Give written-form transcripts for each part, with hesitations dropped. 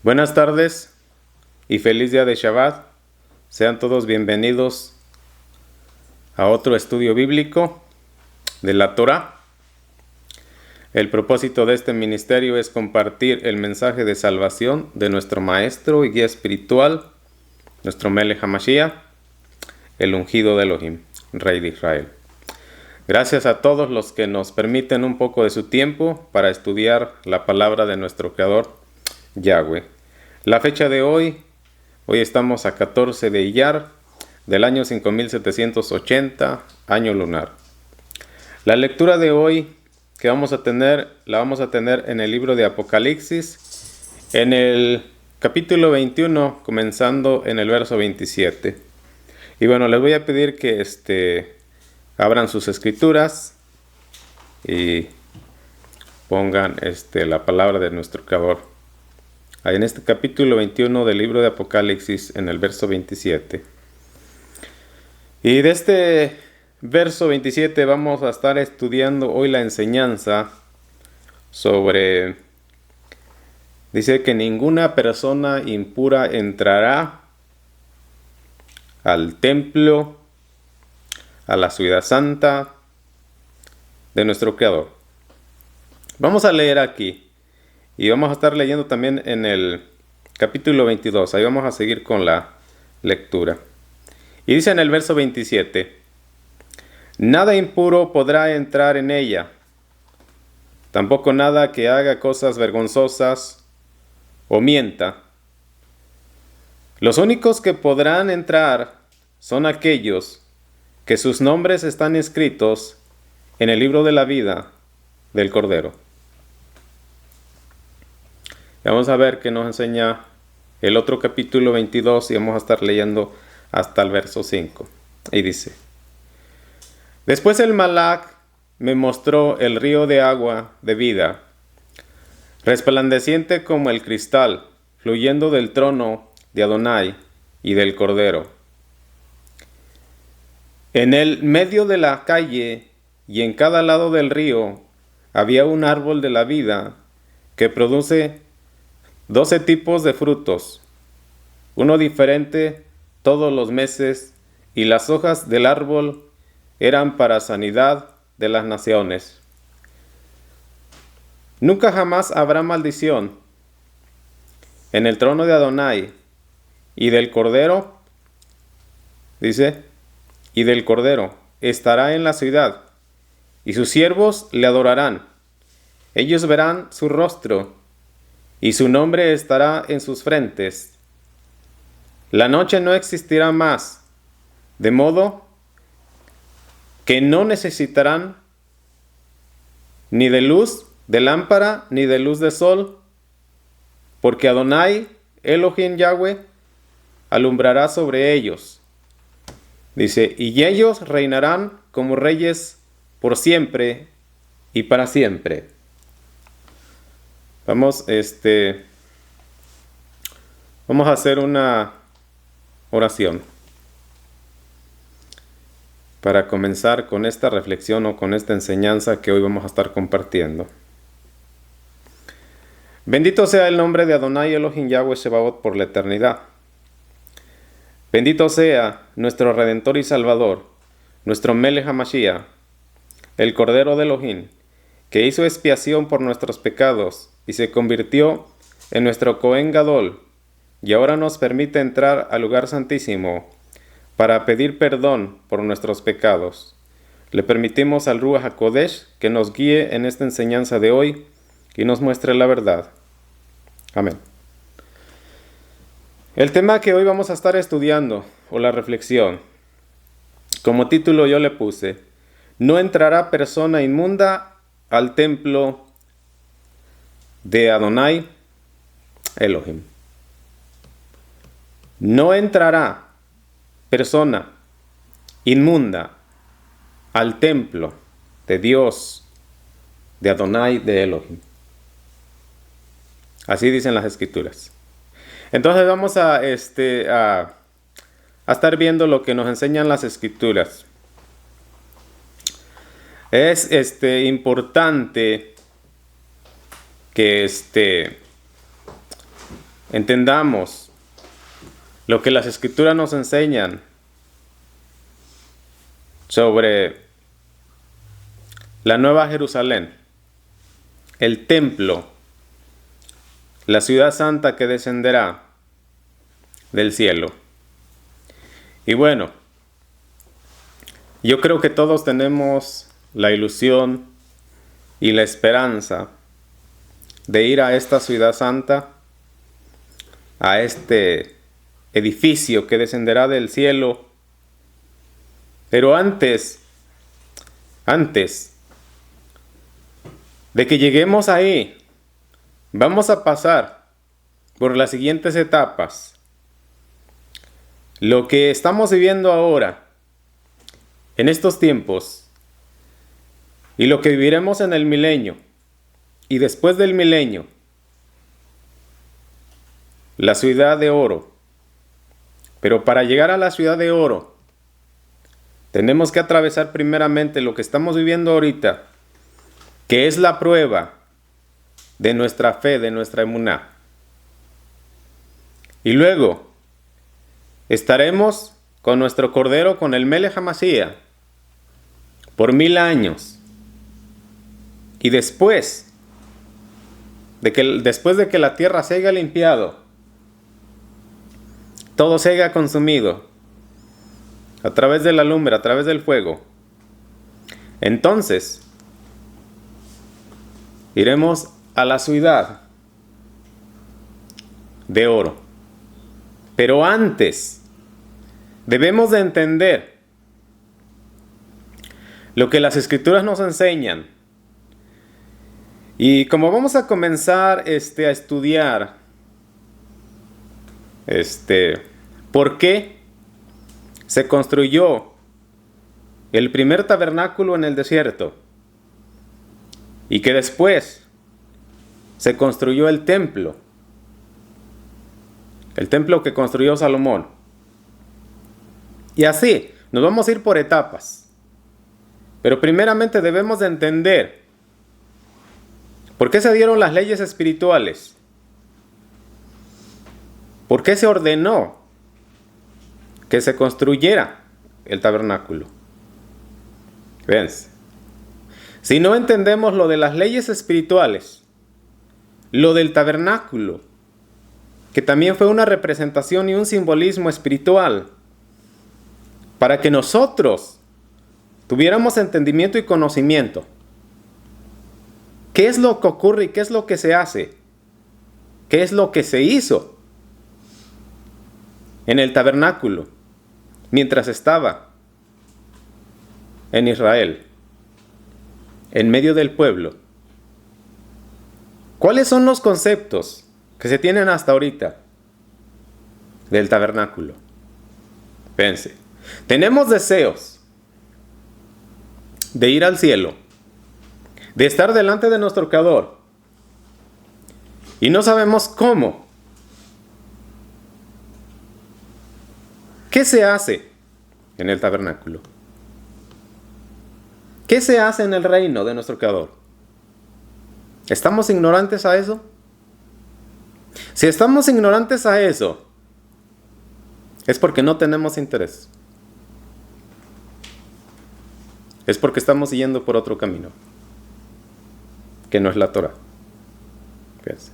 Buenas tardes y feliz día de Shabbat. Sean todos bienvenidos a otro estudio bíblico de la Torá. El propósito de este ministerio es compartir el mensaje de salvación de nuestro maestro y guía espiritual, nuestro Melech HaMashiach, el ungido de Elohim, Rey de Israel. Gracias a todos los que nos permiten un poco de su tiempo para estudiar la palabra de nuestro Creador, Yahweh. La fecha de hoy estamos a 14 de Iyar del año 5780, año lunar. La lectura de hoy que la vamos a tener en el libro de Apocalipsis, en el capítulo 21, comenzando en el verso 27. Y bueno, les voy a pedir que abran sus escrituras y pongan la palabra de nuestro Creador. Ahí en este capítulo 21 del libro de Apocalipsis, en el verso 27. Y de este verso 27 vamos a estar estudiando hoy la enseñanza sobre... Dice que ninguna persona impura entrará al templo, a la ciudad santa de nuestro Creador. Vamos a leer aquí. Y vamos a estar leyendo también en el capítulo 22. Ahí vamos a seguir con la lectura. Y dice en el verso 27. Nada impuro podrá entrar en ella. Tampoco nada que haga cosas vergonzosas o mienta. Los únicos que podrán entrar son aquellos que sus nombres están escritos en el libro de la vida del Cordero. Vamos a ver qué nos enseña el otro capítulo 22 y vamos a estar leyendo hasta el verso 5. Y dice: Después el Malach me mostró el río de agua de vida, resplandeciente como el cristal, fluyendo del trono de Adonai y del Cordero. En el medio de la calle y en cada lado del río había un árbol de la vida que produce 12 tipos de frutos, uno diferente todos los meses, y las hojas del árbol eran para sanidad de las naciones. Nunca jamás habrá maldición. En el trono de Adonai y del Cordero, dice, y del Cordero estará en la ciudad, y sus siervos le adorarán. Ellos verán su rostro, y su nombre estará en sus frentes. La noche no existirá más, de modo que no necesitarán ni de luz de lámpara ni de luz de sol, porque Adonai, Elohim Yahweh, alumbrará sobre ellos. Dice, y ellos reinarán como reyes por siempre y para siempre. Vamos a hacer una oración para comenzar con esta reflexión o con esta enseñanza que hoy vamos a estar compartiendo. Bendito sea el nombre de Adonai Elohim Yahweh Shebaot por la eternidad. Bendito sea nuestro Redentor y Salvador, nuestro Melech HaMashiach, el Cordero de Elohim, que hizo expiación por nuestros pecados y se convirtió en nuestro Cohen Gadol, y ahora nos permite entrar al lugar santísimo para pedir perdón por nuestros pecados. Le permitimos al Ruach HaKodesh que nos guíe en esta enseñanza de hoy y nos muestre la verdad. Amén. El tema que hoy vamos a estar estudiando, o la reflexión, como título yo le puse: no entrará persona inmunda al templo de Adonai Elohim. No entrará persona inmunda al templo de Dios, de Adonai, de Elohim. Así dicen las escrituras. Entonces vamos a estar viendo lo que nos enseñan las escrituras. Es importante que entendamos lo que las Escrituras nos enseñan sobre la Nueva Jerusalén, el templo, la ciudad santa que descenderá del cielo. Y bueno, yo creo que todos tenemos la ilusión y la esperanza de ir a esta ciudad santa, a este edificio que descenderá del cielo. Pero antes de que lleguemos ahí, vamos a pasar por las siguientes etapas. Lo que estamos viviendo ahora, en estos tiempos, y lo que viviremos en el milenio, y después del milenio, la ciudad de oro. Pero para llegar a la ciudad de oro, tenemos que atravesar primeramente lo que estamos viviendo ahorita, que es la prueba de nuestra fe, de nuestra emuná. Y luego estaremos con nuestro Cordero, con el Melech HaMashiach, por 1000 años. Y después de que la tierra se haya limpiado, todo se haya consumido, a través de la lumbre, a través del fuego, entonces iremos a la ciudad de oro. Pero antes debemos de entender lo que las Escrituras nos enseñan. Y como vamos a comenzar a estudiar por qué se construyó el primer tabernáculo en el desierto y que después se construyó el templo que construyó Salomón. Y así nos vamos a ir por etapas. Pero primeramente debemos de entender por qué se dieron las leyes espirituales. ¿Por qué se ordenó que se construyera el tabernáculo? Fíjense. Si no entendemos lo de las leyes espirituales, lo del tabernáculo, que también fue una representación y un simbolismo espiritual, para que nosotros tuviéramos entendimiento y conocimiento. ¿Qué es lo que ocurre y qué es lo que se hace? ¿Qué es lo que se hizo en el tabernáculo mientras estaba en Israel, en medio del pueblo? ¿Cuáles son los conceptos que se tienen hasta ahorita del tabernáculo? Pense, tenemos deseos de ir al cielo, de estar delante de nuestro Creador, y no sabemos cómo. ¿Qué se hace en el tabernáculo? ¿Qué se hace en el reino de nuestro Creador? ¿Estamos ignorantes a eso? Si estamos ignorantes a eso, es porque no tenemos interés. Es porque estamos siguiendo por otro camino, que no es la Torah. Fíjense.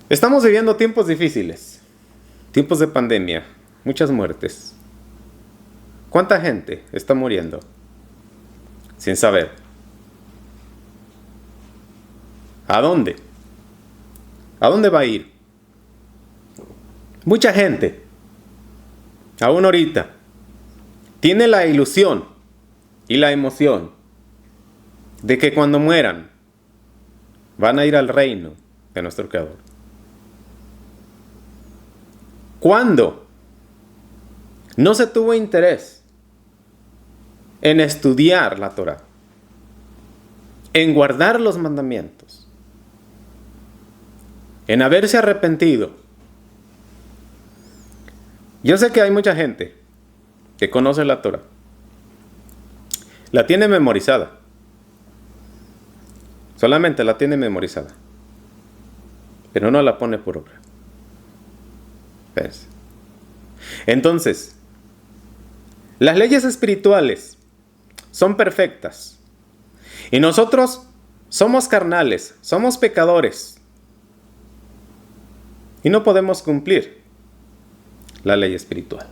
Estamos viviendo tiempos difíciles, tiempos de pandemia, muchas muertes. ¿Cuánta gente está muriendo sin saber? ¿A dónde? ¿A dónde va a ir? Mucha gente, aún ahorita, tiene la ilusión y la emoción de que cuando mueran van a ir al reino de nuestro Creador. ¿Cuándo no se tuvo interés en estudiar la Torah, en guardar los mandamientos, en haberse arrepentido? Yo sé que hay mucha gente que conoce la Torah, la tiene memorizada, solamente la tiene memorizada, pero no la pone por obra. ¿Ves? Entonces, las leyes espirituales son perfectas y nosotros somos carnales, somos pecadores y no podemos cumplir la ley espiritual.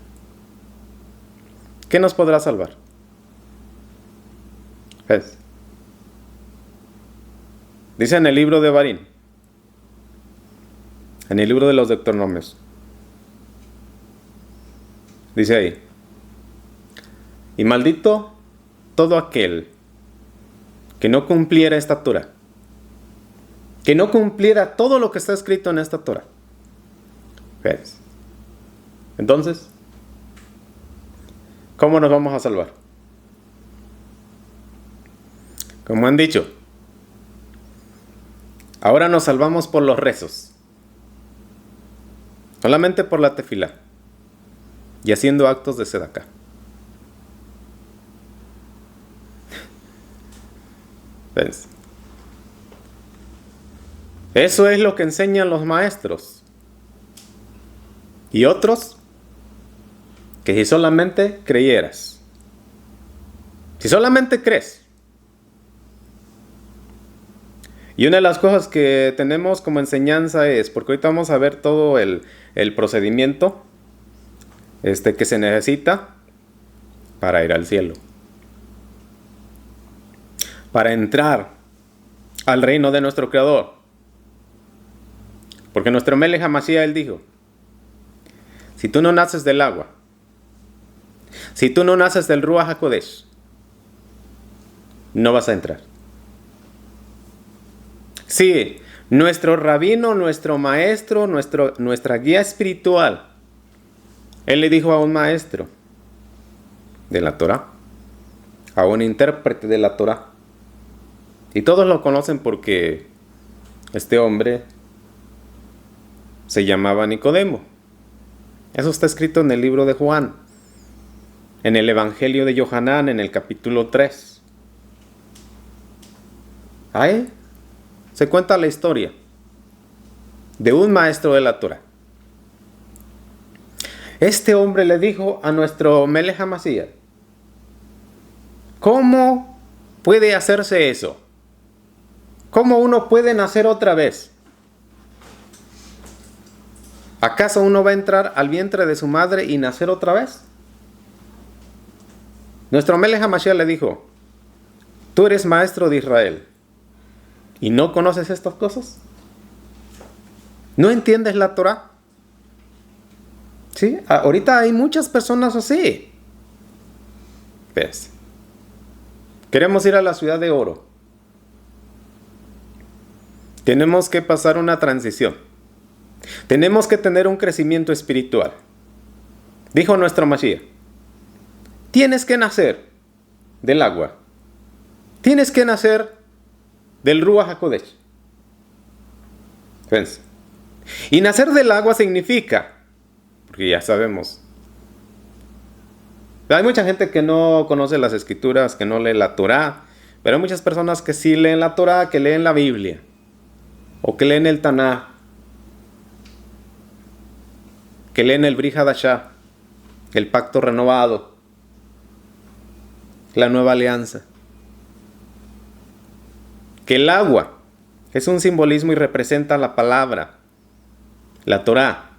¿Qué nos podrá salvar? ¿Ves? Dice en el libro de Barín, en el libro de los Deuteronomios, dice ahí: y maldito todo aquel que no cumpliera esta Torah, que no cumpliera todo lo que está escrito en esta Torah. ¿Ves? Entonces, ¿cómo nos vamos a salvar? Como han dicho, ahora nos salvamos por los rezos, solamente por la tefilá y haciendo actos de sedacá. ¿Ves? Eso es lo que enseñan los maestros. Y otros, que si solamente creyeras, si solamente crees. Y una de las cosas que tenemos como enseñanza es, porque ahorita vamos a ver todo el procedimiento que se necesita para ir al cielo, para entrar al reino de nuestro Creador. Porque nuestro Melech HaMashiach, él dijo: si tú no naces del agua, si tú no naces del Ruach HaKodesh, no vas a entrar. Sí, nuestro rabino, nuestro maestro, nuestra guía espiritual, él le dijo a un maestro de la Torah, a un intérprete de la Torah, y todos lo conocen porque este hombre se llamaba Nicodemo. Eso está escrito en el libro de Juan, en el Evangelio de Yohanan, en el capítulo 3. Ahí se cuenta la historia de un maestro de la Torah. Este hombre le dijo a nuestro Melech HaMashiach: ¿cómo puede hacerse eso? ¿Cómo uno puede nacer otra vez? ¿Acaso uno va a entrar al vientre de su madre y nacer otra vez? Nuestro Melech HaMashiach le dijo: tú eres maestro de Israel ¿y no conoces estas cosas? ¿No entiendes la Torah? ¿Sí? Ahorita hay muchas personas así. ¿Ves? Queremos ir a la ciudad de oro. Tenemos que pasar una transición. Tenemos que tener un crecimiento espiritual. Dijo nuestro Mashiach: tienes que nacer del agua. Tienes que nacer del Ruach HaKodesh. ¿Ves? Y nacer del agua significa, porque ya sabemos, hay mucha gente que no conoce las escrituras, que no lee la Torah, pero hay muchas personas que sí leen la Torah, que leen la Biblia, o que leen el Taná, que leen el Brit Hadashah, el pacto renovado, la nueva alianza. Que el agua es un simbolismo y representa la palabra, la Torah.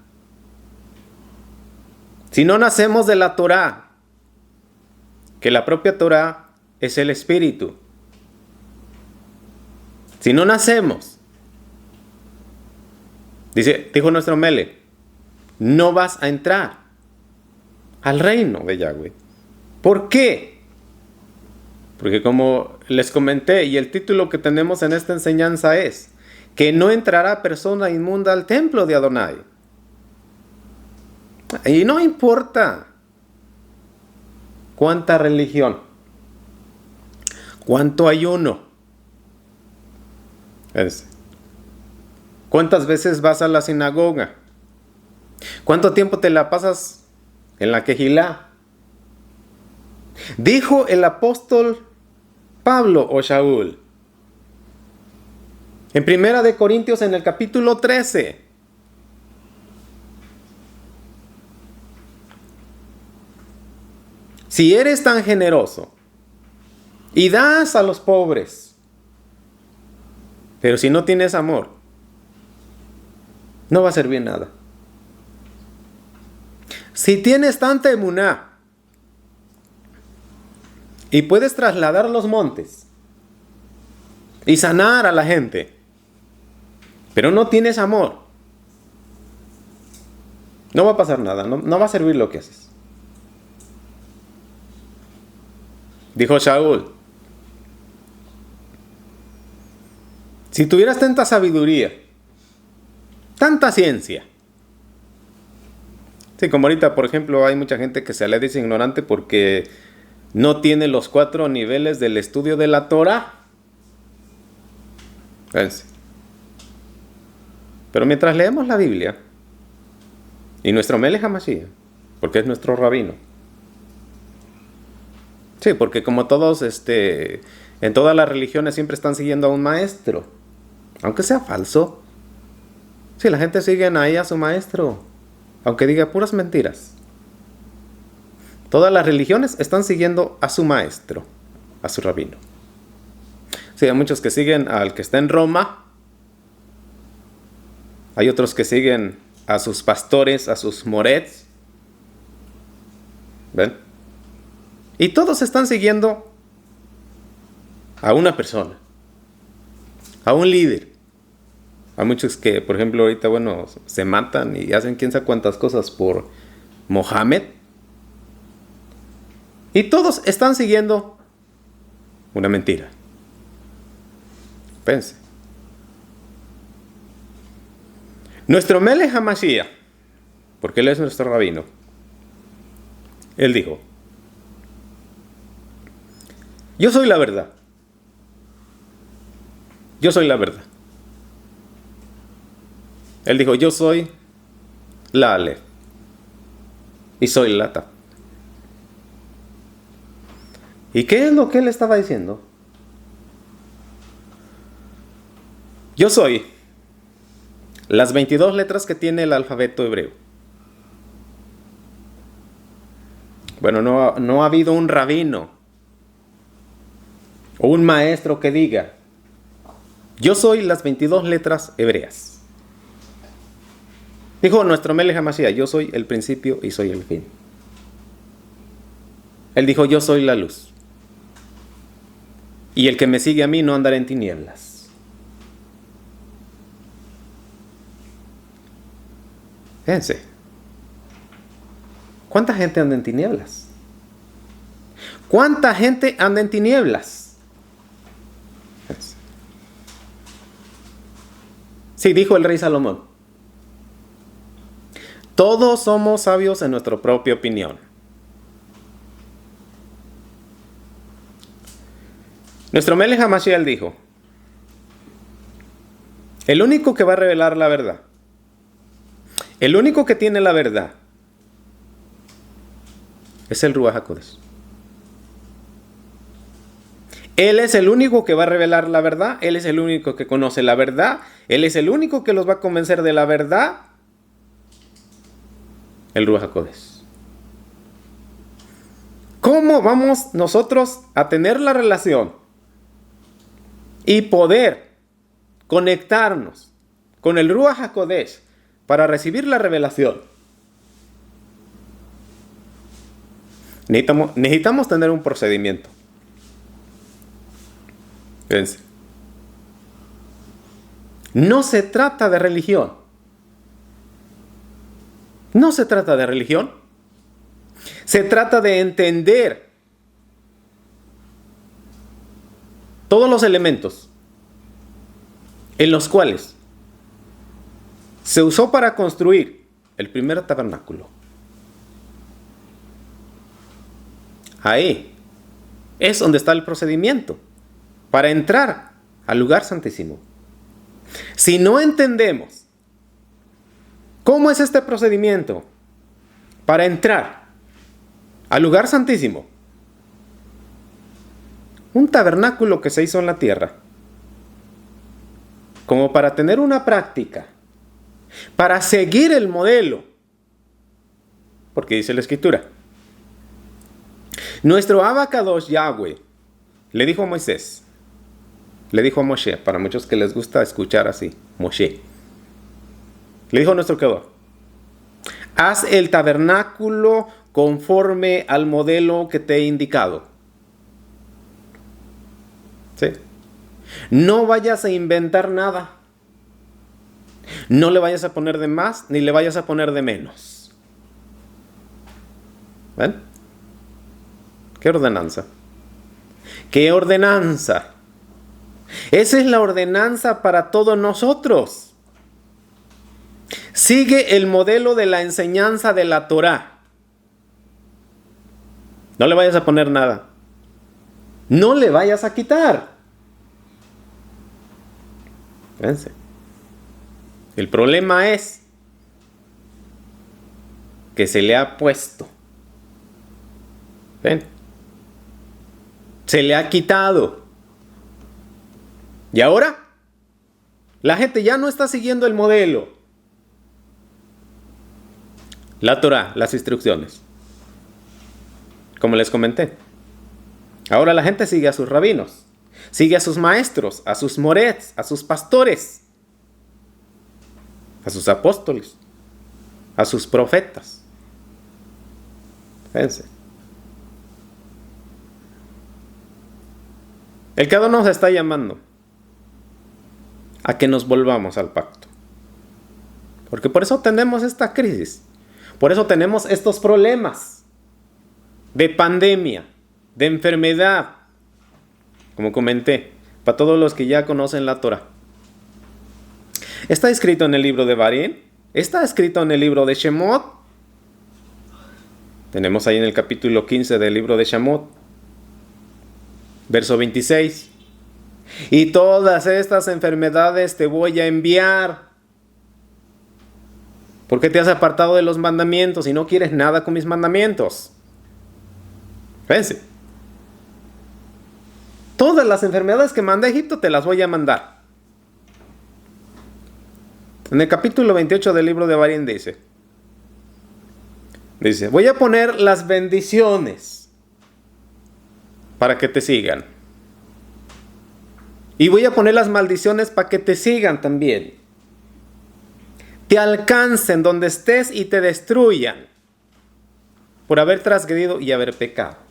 Si no nacemos de la Torah, que la propia Torah es el Espíritu. Si no nacemos, dijo nuestro Melech, no vas a entrar al reino de Yahweh. ¿Por qué? Porque como les comenté, y el título que tenemos en esta enseñanza es que no entrará persona inmunda al templo de Adonai. Y no importa cuánta religión, cuánto ayuno, cuántas veces vas a la sinagoga, cuánto tiempo te la pasas en la quejilá. Dijo el apóstol Pablo o Shaul: En Primera de Corintios, en el capítulo 13. Si eres tan generoso y das a los pobres, pero si no tienes amor, no va a servir nada. Si tienes tanta emuná y puedes trasladar los montes y sanar a la gente, pero no tienes amor, no va a pasar nada, no va a servir lo que haces. Dijo Shaul, si tuvieras tanta sabiduría, tanta ciencia. Sí, como ahorita, por ejemplo, hay mucha gente que se le dice ignorante porque no tiene los 4 niveles del estudio de la Torah. Fíjense. Pero mientras leemos la Biblia y nuestro Melech HaMashiach, porque es nuestro rabino. Sí, porque como todos, en todas las religiones siempre están siguiendo a un maestro, aunque sea falso. Sí, la gente sigue ahí a su maestro, aunque diga puras mentiras. Todas las religiones están siguiendo a su maestro, a su rabino. Sí, hay muchos que siguen al que está en Roma. Hay otros que siguen a sus pastores, a sus morets. ¿Ven? Y todos están siguiendo a una persona, a un líder. Hay muchos que, por ejemplo, ahorita, se matan y hacen quién sabe cuántas cosas por Mohammed. Y todos están siguiendo una mentira. Pense. Nuestro Melech HaMashiach, porque él es nuestro rabino, él dijo, yo soy la verdad. Yo soy la verdad. Él dijo, yo soy la Aleph y soy la Taf. ¿Y qué es lo que él estaba diciendo? Yo soy las 22 letras que tiene el alfabeto hebreo. Bueno, no ha habido un rabino o un maestro que diga, yo soy las 22 letras hebreas. Dijo nuestro Melech HaMashiach, yo soy el principio y soy el fin. Él dijo, yo soy la luz. Y el que me sigue a mí no andará en tinieblas. Fíjense. ¿Cuánta gente anda en tinieblas? ¿Cuánta gente anda en tinieblas? Sí, dijo el rey Salomón. Todos somos sabios en nuestra propia opinión. Nuestro Melech HaMashiach dijo, el único que va a revelar la verdad, el único que tiene la verdad, es el Ruach HaKodesh. Él es el único que va a revelar la verdad. Él es el único que conoce la verdad. Él es el único que los va a convencer de la verdad. El Ruach HaKodesh. ¿Cómo vamos nosotros a tener la relación y poder conectarnos con el Ruach HaKodesh para recibir la revelación? Necesitamos tener un procedimiento. Fíjense. No se trata de religión. No se trata de religión. Se trata de entender todos los elementos en los cuales se usó para construir el primer tabernáculo. Ahí es donde está el procedimiento para entrar al lugar santísimo. Si no entendemos cómo es este procedimiento para entrar al lugar santísimo, un tabernáculo que se hizo en la tierra como para tener una práctica, para seguir el modelo. Porque dice la Escritura. Nuestro Abacadosh Yahweh le dijo a Moisés, le dijo a Moshe, para muchos que les gusta escuchar así, Moshe. Le dijo a nuestro Creador, haz el tabernáculo conforme al modelo que te he indicado. ¿Sí? No vayas a inventar nada. No le vayas a poner de más, ni le vayas a poner de menos. ¿Ven? ¿Qué ordenanza? ¿Qué ordenanza? Esa es la ordenanza para todos nosotros. Sigue el modelo de la enseñanza de la Torá. No le vayas a poner nada. No le vayas a quitar. Fíjense. El problema es que se le ha puesto. ¿Ven? Se le ha quitado. Y ahora la gente ya no está siguiendo el modelo. La Torá, las instrucciones. Como les comenté. Ahora la gente sigue a sus rabinos. Sigue a sus maestros, a sus morets, a sus pastores, a sus apóstoles, a sus profetas. Fíjense. El Creador nos está llamando a que nos volvamos al pacto. Porque por eso tenemos esta crisis. Por eso tenemos estos problemas de pandemia, de enfermedad. Como comenté, para todos los que ya conocen la Torah. Está escrito en el libro de Barín, está escrito en el libro de Shemot. Tenemos ahí en el capítulo 15 del libro de Shemot, verso 26. Y todas estas enfermedades te voy a enviar, porque te has apartado de los mandamientos y no quieres nada con mis mandamientos. Fíjense. Todas las enfermedades que mandé a Egipto te las voy a mandar. En el capítulo 28 del libro de Barín dice, voy a poner las bendiciones para que te sigan. Y voy a poner las maldiciones para que te sigan también. Te alcancen donde estés y te destruyan por haber transgredido y haber pecado.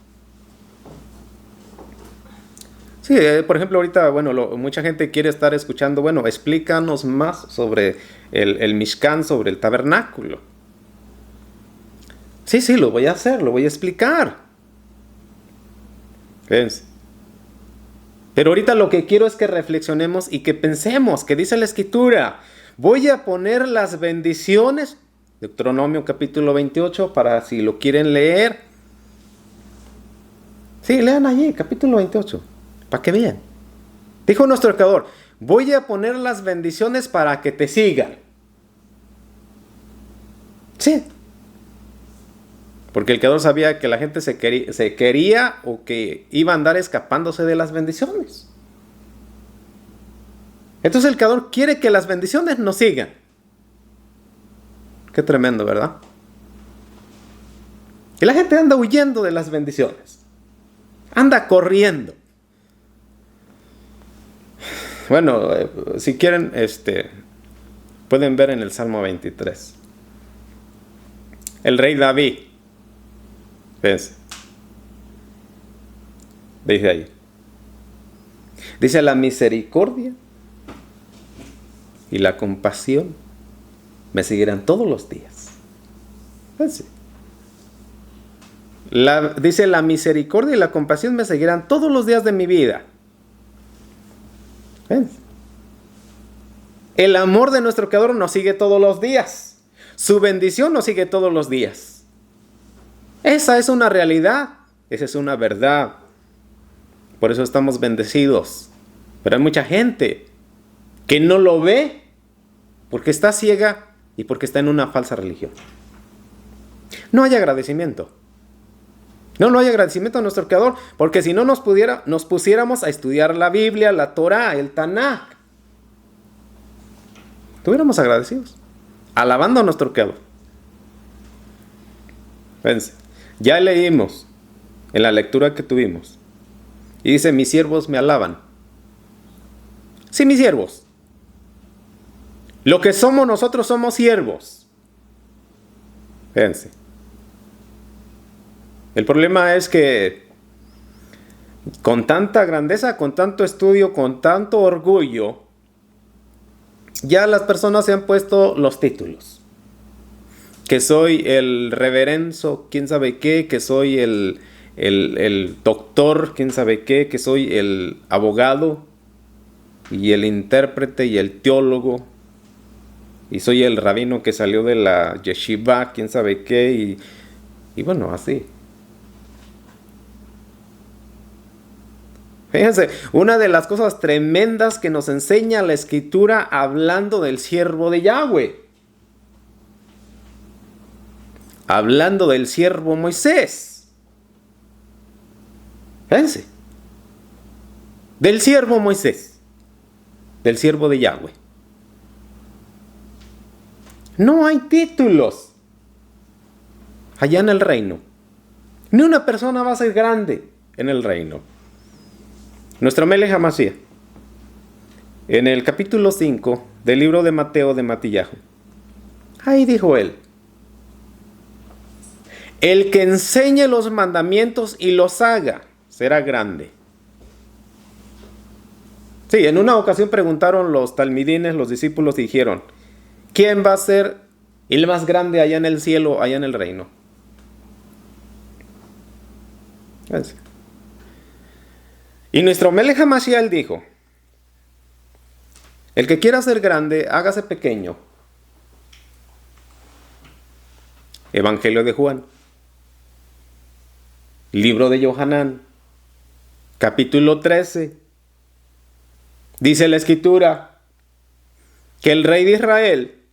Sí, por ejemplo, ahorita, mucha gente quiere estar escuchando, explícanos más sobre el Mishkan, sobre el tabernáculo. Sí, lo voy a hacer, lo voy a explicar. Fíjense. Pero ahorita lo que quiero es que reflexionemos y que pensemos, que dice la Escritura, voy a poner las bendiciones, Deuteronomio capítulo 28, para si lo quieren leer. Sí, lean allí, capítulo 28. Para que vean. Dijo nuestro Creador, voy a poner las bendiciones para que te sigan. Sí. Porque el Creador sabía que la gente se quería o que iba a andar escapándose de las bendiciones. Entonces el Creador quiere que las bendiciones nos sigan. Qué tremendo, ¿verdad? Y la gente anda huyendo de las bendiciones. Anda corriendo. Bueno, si quieren, pueden ver en el Salmo 23. El rey David, ¿ves? Dice ahí. Dice, la misericordia y la compasión me seguirán todos los días. ¿Ves? Dice, la misericordia y la compasión me seguirán todos los días de mi vida. ¿Ves? El amor de nuestro Creador nos sigue todos los días. Su bendición nos sigue todos los días. Esa es una realidad. Esa es una verdad. Por eso estamos bendecidos. Pero hay mucha gente que no lo ve porque está ciega y porque está en una falsa religión. No hay agradecimiento. No hay agradecimiento a nuestro Creador, porque si no nos pusiéramos a estudiar la Biblia, la Torá, el Tanaj. Estuviéramos agradecidos, alabando a nuestro Creador. Fíjense, ya leímos en la lectura que tuvimos. Y dice, mis siervos me alaban. Sí, mis siervos. Lo que somos nosotros somos siervos. Fíjense. El problema es que con tanta grandeza, con tanto estudio, con tanto orgullo, ya las personas se han puesto los títulos. Que soy el reverenzo, quién sabe qué, que soy el doctor, quién sabe qué, que soy el abogado y el intérprete y el teólogo. Y soy el rabino que salió de la yeshiva, quién sabe qué, y bueno, así. Fíjense, una de las cosas tremendas que nos enseña la Escritura hablando del siervo de Yahweh. Hablando del siervo Moisés. Fíjense. Del siervo Moisés. Del siervo de Yahweh. No hay títulos allá en el reino. Ni una persona va a ser grande en el reino. Nuestro Melech HaMashiach, en el capítulo 5 del libro de Mateo de Matillahu, ahí dijo él: el que enseñe los mandamientos y los haga, será grande. Sí, en una ocasión preguntaron los talmidines, los discípulos, y dijeron: ¿quién va a ser el más grande allá en el cielo, allá en el reino? Y nuestro Melech HaMashiach dijo: el que quiera ser grande, hágase pequeño. Evangelio de Juan, libro de Yohanan, capítulo 13. Dice la Escritura que el rey de Israel,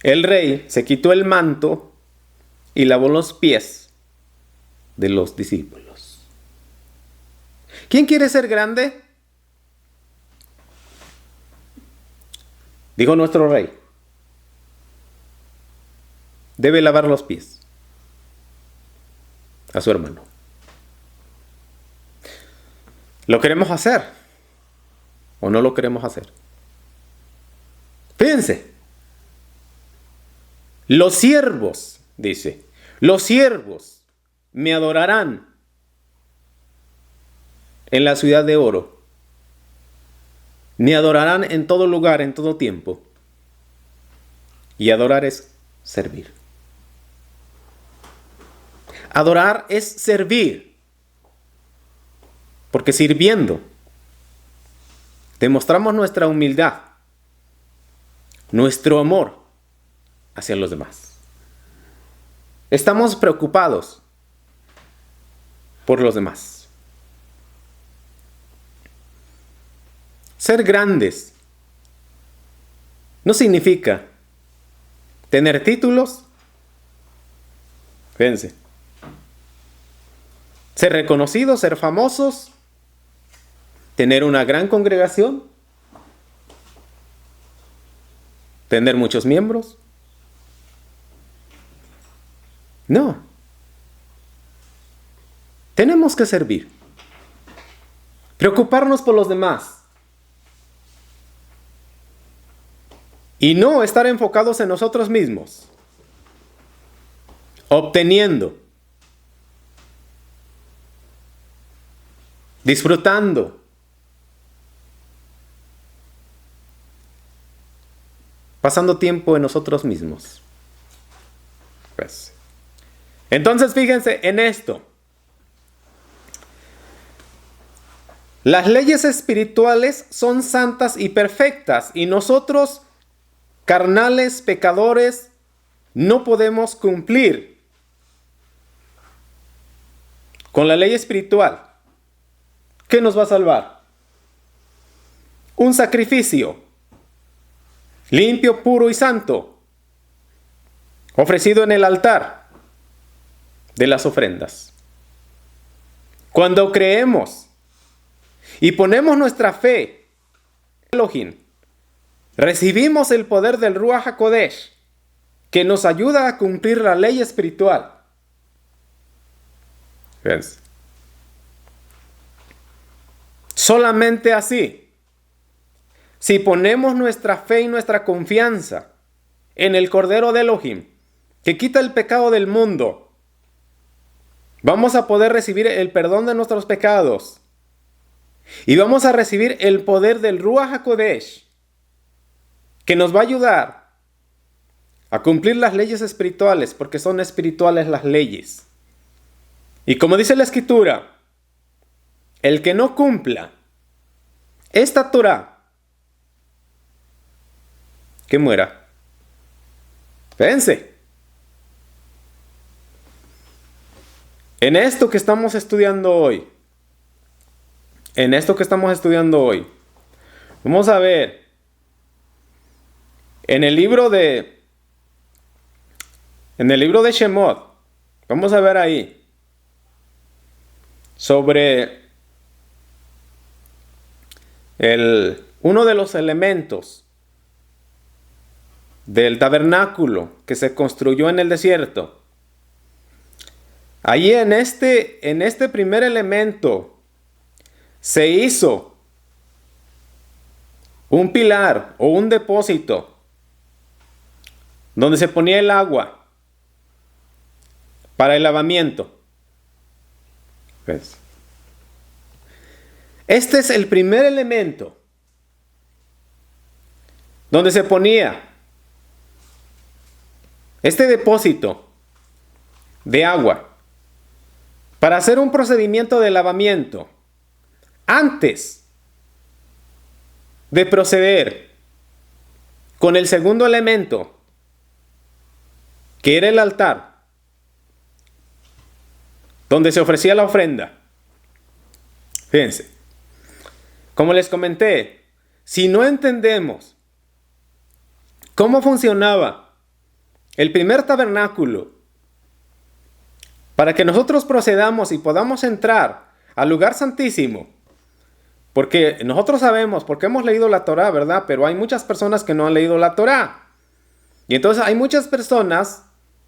el rey, se quitó el manto y lavó los pies de los discípulos. ¿Quién quiere ser grande? Dijo nuestro rey: debe lavar los pies a su hermano. ¿Lo queremos hacer o no lo queremos hacer? Fíjense, los siervos, dice, los siervos me adorarán en la ciudad de oro. Me adorarán en todo lugar, en todo tiempo. Y adorar es servir. Adorar es servir. Porque sirviendo demostramos nuestra humildad, nuestro amor hacia los demás. Estamos preocupados por los demás. Ser grandes no significa tener títulos. Fíjense. Ser reconocidos, ser famosos, tener una gran congregación, tener muchos miembros. No. Tenemos que servir. Preocuparnos por los demás. Y no estar enfocados en nosotros mismos. Obteniendo. Disfrutando. Pasando tiempo en nosotros mismos. Pues. Entonces fíjense en esto. Las leyes espirituales son santas y perfectas, y nosotros, carnales, pecadores, no podemos cumplir con la ley espiritual. ¿Qué nos va a salvar? Un sacrificio limpio, puro y santo, ofrecido en el altar de las ofrendas. Cuando creemos y ponemos nuestra fe en Elohim, recibimos el poder del Ruach HaKodesh, que nos ayuda a cumplir la ley espiritual. ¿Ves? Solamente así, si ponemos nuestra fe y nuestra confianza en el Cordero de Elohim, que quita el pecado del mundo, vamos a poder recibir el perdón de nuestros pecados. Y vamos a recibir el poder del Ruach HaKodesh, que nos va a ayudar a cumplir las leyes espirituales, porque son espirituales las leyes. Y como dice la Escritura, el que no cumpla esta Torah, que muera. Fíjense. En esto que estamos estudiando hoy, vamos a ver en el libro de Shemot, vamos a ver ahí sobre uno de los elementos del tabernáculo que se construyó en el desierto. Allí en este primer elemento se hizo un pilar o un depósito donde se ponía el agua para el lavamiento. ¿Ves? Este es el primer elemento donde se ponía este depósito de agua para hacer un procedimiento de lavamiento antes de proceder con el segundo elemento, que era el altar, donde se ofrecía la ofrenda. Fíjense, como les comenté, si no entendemos cómo funcionaba el primer tabernáculo, para que nosotros procedamos y podamos entrar al lugar santísimo, porque nosotros sabemos, porque hemos leído la Torá, ¿verdad? Pero hay muchas personas que no han leído la Torá. Y entonces hay muchas personas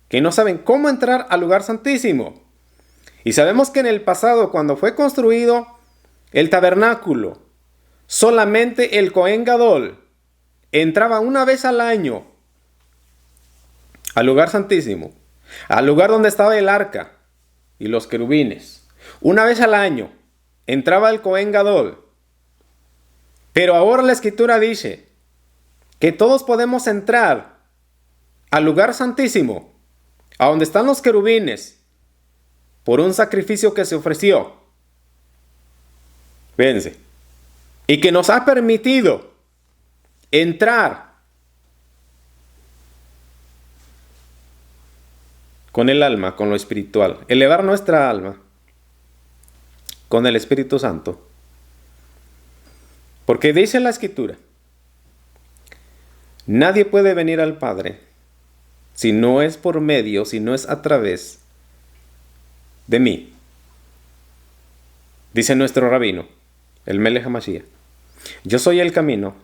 que no saben cómo entrar al lugar santísimo. Y sabemos que en el pasado, cuando fue construido el tabernáculo, solamente el Cohen Gadol entraba una vez al año al lugar santísimo, al lugar donde estaba el arca y los querubines. Una vez al año entraba el Cohen Gadol. Pero ahora la Escritura dice que todos podemos entrar al lugar santísimo, a donde están los querubines, por un sacrificio que se ofreció. Fíjense. Y que nos ha permitido entrar con el alma, con lo espiritual, elevar nuestra alma con el Espíritu Santo. Porque dice la Escritura, nadie puede venir al Padre si no es por medio, si no es a través de mí. Dice nuestro rabino, el Melech HaMashiach, yo soy el camino,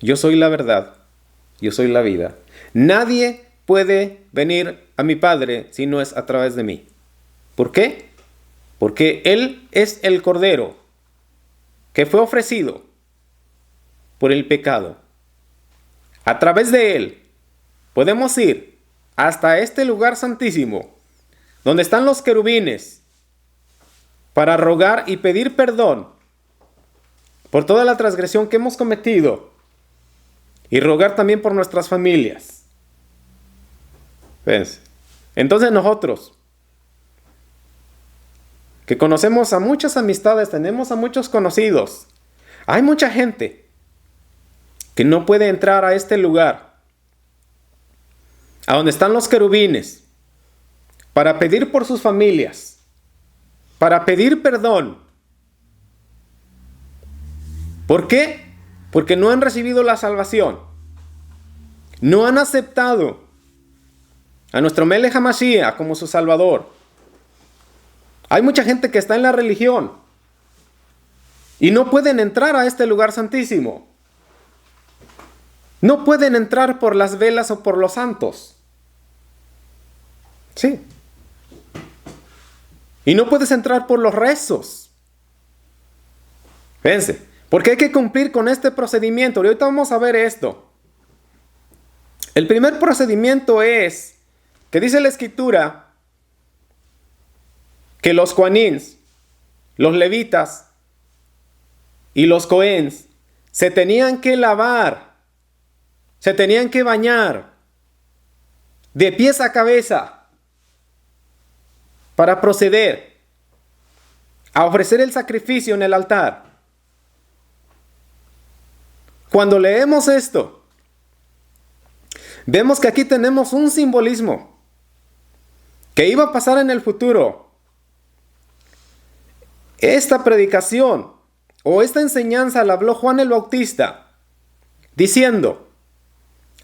yo soy la verdad, yo soy la vida. Nadie puede venir a mi Padre si no es a través de mí. ¿Por qué? Porque Él es el Cordero que fue ofrecido por el pecado. A través de Él podemos ir hasta este lugar santísimo, donde están los querubines, para rogar y pedir perdón por toda la transgresión que hemos cometido y rogar también por nuestras familias. ¿Ves? Entonces nosotros, que conocemos a muchas amistades, tenemos a muchos conocidos, hay mucha gente que no puede entrar a este lugar, a donde están los querubines, para pedir por sus familias, para pedir perdón. ¿Por qué? Porque no han recibido la salvación. No han aceptado a nuestro Melech HaMashiach como su Salvador. Hay mucha gente que está en la religión y no pueden entrar a este lugar santísimo. no pueden entrar por las velas o por los santos. Sí. Y no puedes entrar por los rezos. Fíjense, porque hay que cumplir con este procedimiento. Y ahorita vamos a ver esto. El primer procedimiento es que dice la Escritura que los Coanins, los levitas y los Cohens se tenían que lavar, se tenían que bañar de pies a cabeza para proceder a ofrecer el sacrificio en el altar. Cuando leemos esto, vemos que aquí tenemos un simbolismo que iba a pasar en el futuro. Esta predicación o esta enseñanza la habló Juan el Bautista, diciendo: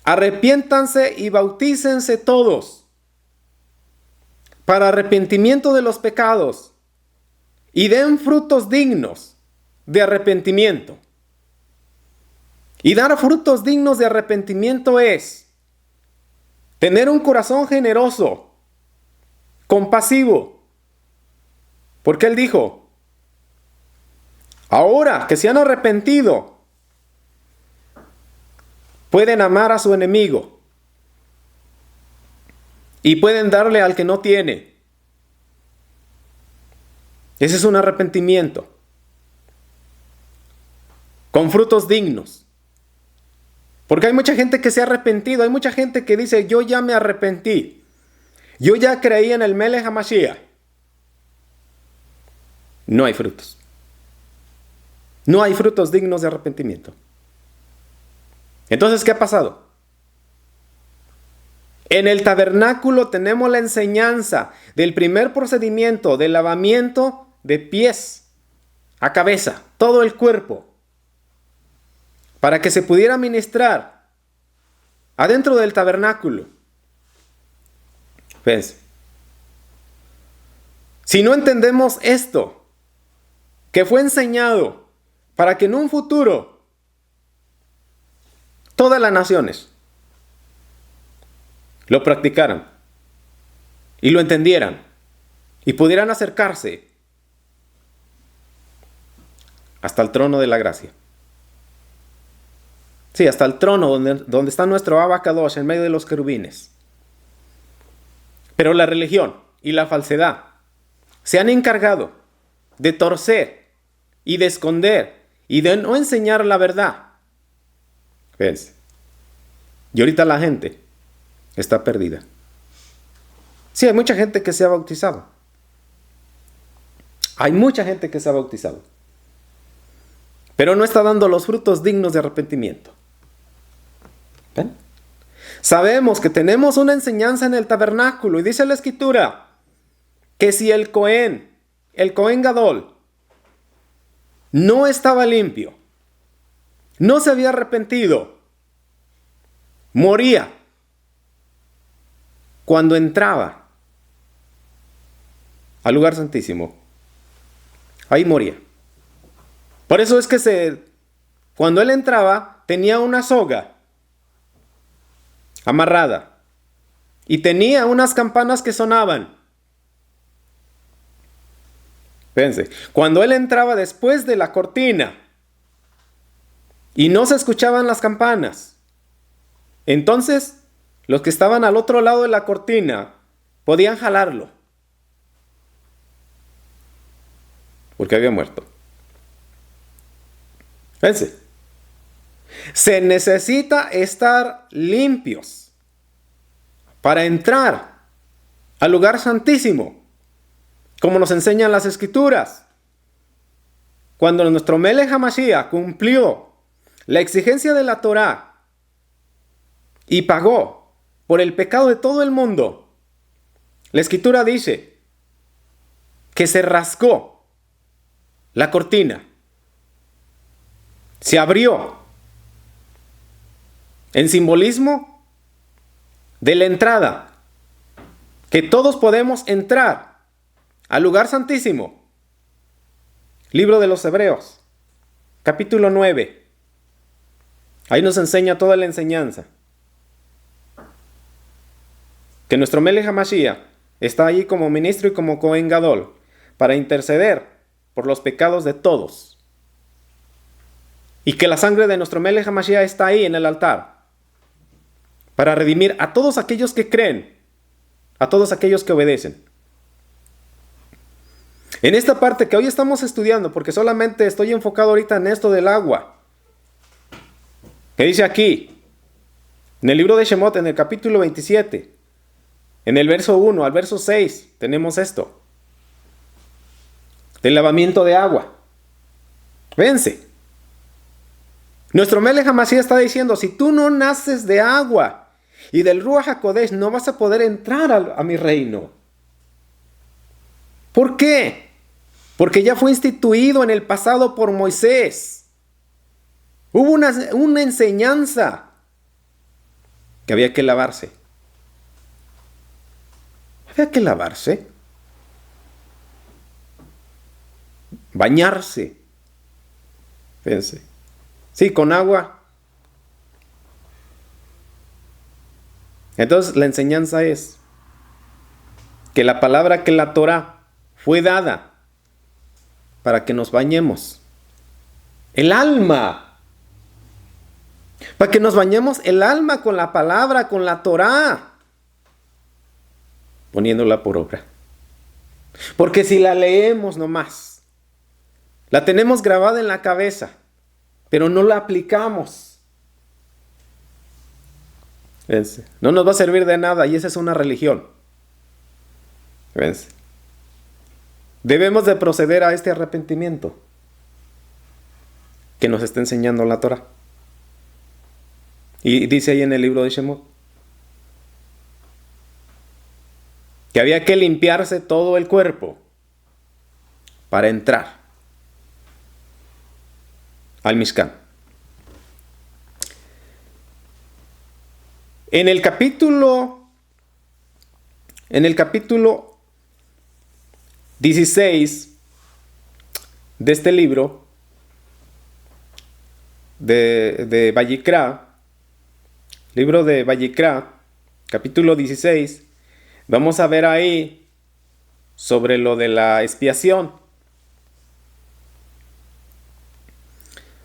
arrepiéntanse y bautícense todos para arrepentimiento de los pecados y den frutos dignos de arrepentimiento. Y dar frutos dignos de arrepentimiento es tener un corazón generoso, compasivo. Porque Él dijo: ahora que se han arrepentido, pueden amar a su enemigo y pueden darle al que no tiene. Ese es un arrepentimiento con frutos dignos. Porque hay mucha gente que se ha arrepentido, hay mucha gente que dice: yo ya me arrepentí, yo ya creí en el Melech HaMashiach. No hay frutos. No hay frutos dignos de arrepentimiento. Entonces, ¿qué ha pasado? En el tabernáculo tenemos la enseñanza del primer procedimiento del lavamiento de pies a cabeza, todo el cuerpo, para que se pudiera ministrar adentro del tabernáculo. ¿Ves? Si no entendemos esto, que fue enseñado para que en un futuro todas las naciones lo practicaran y lo entendieran y pudieran acercarse hasta el trono de la gracia. Sí, hasta el trono donde está nuestro Abacadosh en medio de los querubines. Pero la religión y la falsedad se han encargado de torcer y de esconder y de no enseñar la verdad. ¿Ves? Y ahorita la gente está perdida. Sí, hay mucha gente que se ha bautizado. Hay mucha gente que se ha bautizado. Pero no está dando los frutos dignos de arrepentimiento. ¿Ven? Sabemos que tenemos una enseñanza en el tabernáculo y dice la Escritura que si el Cohen Gadol, no estaba limpio, no se había arrepentido, moría cuando entraba al lugar santísimo. Ahí moría. Por eso es que cuando él entraba tenía una soga amarrada y tenía unas campanas que sonaban. Fíjense, cuando él entraba después de la cortina y no se escuchaban las campanas, entonces los que estaban al otro lado de la cortina podían jalarlo, porque había muerto. Fíjense, se necesita estar limpios para entrar al lugar santísimo, como nos enseñan las Escrituras. Cuando nuestro Melech HaMashiach cumplió la exigencia de la Torá y pagó por el pecado de todo el mundo, la Escritura dice que se rasgó la cortina, se abrió en simbolismo de la entrada, que todos podemos entrar al lugar santísimo. Libro de los Hebreos, capítulo 9, Ahí nos enseña toda la enseñanza. Que nuestro Melech HaMashiach está ahí como ministro y como Cohen Gadol para interceder por los pecados de todos. Y que la sangre de nuestro Melech HaMashiach está ahí en el altar para redimir a todos aquellos que creen, a todos aquellos que obedecen. En esta parte que hoy estamos estudiando, porque solamente estoy enfocado ahorita en esto del agua, que dice aquí, en el libro de Shemot, en el capítulo 27, en el verso 1 al verso 6, tenemos esto, del lavamiento de agua. Vence. Nuestro Melech HaMashiach está diciendo, si tú no naces de agua y del Ruach HaKodesh, no vas a poder entrar a mi reino. ¿Por qué? Porque ya fue instituido en el pasado por Moisés. Hubo una enseñanza que había que lavarse. Había que lavarse. Bañarse. Fíjense. Sí, con agua. Entonces la enseñanza es que la palabra, que la Torah fue dada para que nos bañemos. El alma. Para que nos bañemos el alma con la palabra, con la Torah. Poniéndola por obra. Porque si la leemos nomás, la tenemos grabada en la cabeza, pero no la aplicamos, no nos va a servir de nada, y esa es una religión. Debemos de proceder a este arrepentimiento que nos está enseñando la Torah. Y dice ahí en el libro de Shemot que había que limpiarse todo el cuerpo para entrar al Mishkan. En el capítulo 16 de este libro de Vayikra, libro de Vayikra, capítulo 16, vamos a ver ahí sobre lo de la expiación.